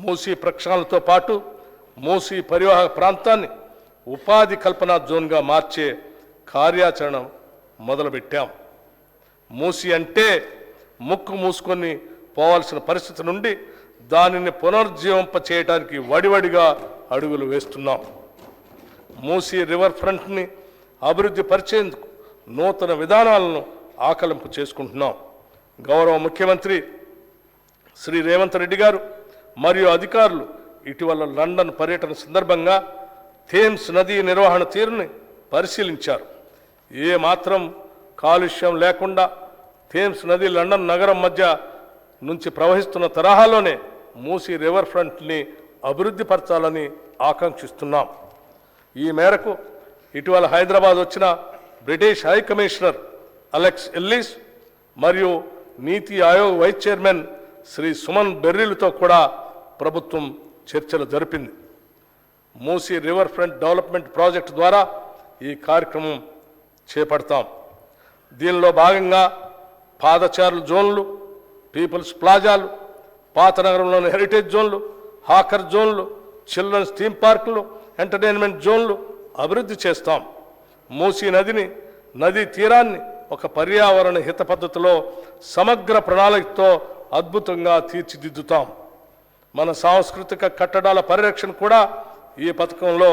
మూసీ ప్రక్షాళనతో పాటు మూసీ పరివాహక ప్రాంతాన్ని ఉపాధి కల్పన జోన్గా మార్చే కార్యాచరణ మొదలుపెట్టాం. మూసీ అంటే ముక్కు మూసుకొని పోవాల్సిన పరిస్థితి నుండి దానిని పునరుజ్జీవింప చేయడానికి వడివడిగా అడుగులు వేస్తున్నాం. మూసీ రివర్ ఫ్రంట్ని అభివృద్ధి పరిచేందుకు నూతన విధానాలను ఆకలింపు చేసుకుంటున్నాం. గౌరవ ముఖ్యమంత్రి శ్రీ రేవంత్ రెడ్డి గారు మరియు అధికారులు ఇటీవల లండన్ పర్యటన సందర్భంగా థేమ్స్ నదీ నిర్వహణ తీరుని పరిశీలించారు. ఏ మాత్రం కాలుష్యం లేకుండా థేమ్స్ నది లండన్ నగరం మధ్య నుంచి ప్రవహిస్తున్న తరహాలోనే మూసీ రివర్ ఫ్రంట్ని అభివృద్ధి పరచాలని ఆకాంక్షిస్తున్నాం. ఈ మేరకు ఇటీవల హైదరాబాద్ వచ్చిన British high commissioner Alex Ellis మరియు నీతి ఆయోగ్ వైస్ చైర్మన్ శ్రీ సుమన్ బెర్రీలతో కూడా ప్రభుత్వం చర్చలు జరిపింది. Musi river front development project ద్వారా ఈ కార్యక్రమం చేపడతాం. దీనిలో భాగంగా పాదచారుల జోన్లు, పీపుల్స్ ప్లాజాలు, పాత నగరంలోని హెరిటేజ్ జోన్లు, హాకర్ జోన్లు, చిల్డ్రన్స్ థీమ్ పార్కులు, ఎంటర్టైన్మెంట్ జోన్లు అభివృద్ధి చేస్తాం. మూసీ నదీ తీరాన్ని ఒక పర్యావరణ హిత పద్ధతిలో సమగ్ర ప్రణాళికతో అద్భుతంగా తీర్చిదిద్దుతాం. మన సాంస్కృతిక కట్టడాల పరిరక్షణ కూడా ఈ పథకంలో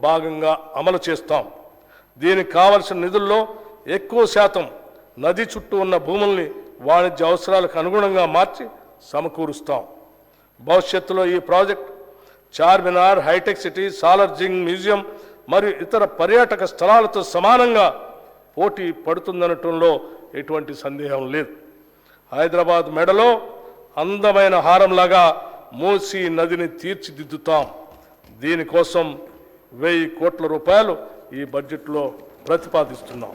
భాగంగా అమలు చేస్తాం. దీనికి కావలసిన నిధుల్లో ఎక్కువ శాతం నది చుట్టూ ఉన్న భూముల్ని వాణిజ్య అవసరాలకు అనుగుణంగా మార్చి సమకూరుస్తాం. భవిష్యత్తులో ఈ ప్రాజెక్ట్ చార్మినార్, హైటెక్ సిటీ, సాలార్జింగ్ మ్యూజియం మరియు ఇతర పర్యాటక స్థలాలతో సమానంగా పోటీ పడుతుందనటంలో ఎటువంటి సందేహం లేదు. హైదరాబాద్ మెడలో అందమైన హారంలాగా మూసీ నదిని తీర్చిదిద్దుతాం. దీనికోసం 1000 కోట్ల రూపాయలు ఈ బడ్జెట్లో ప్రతిపాదిస్తున్నాం.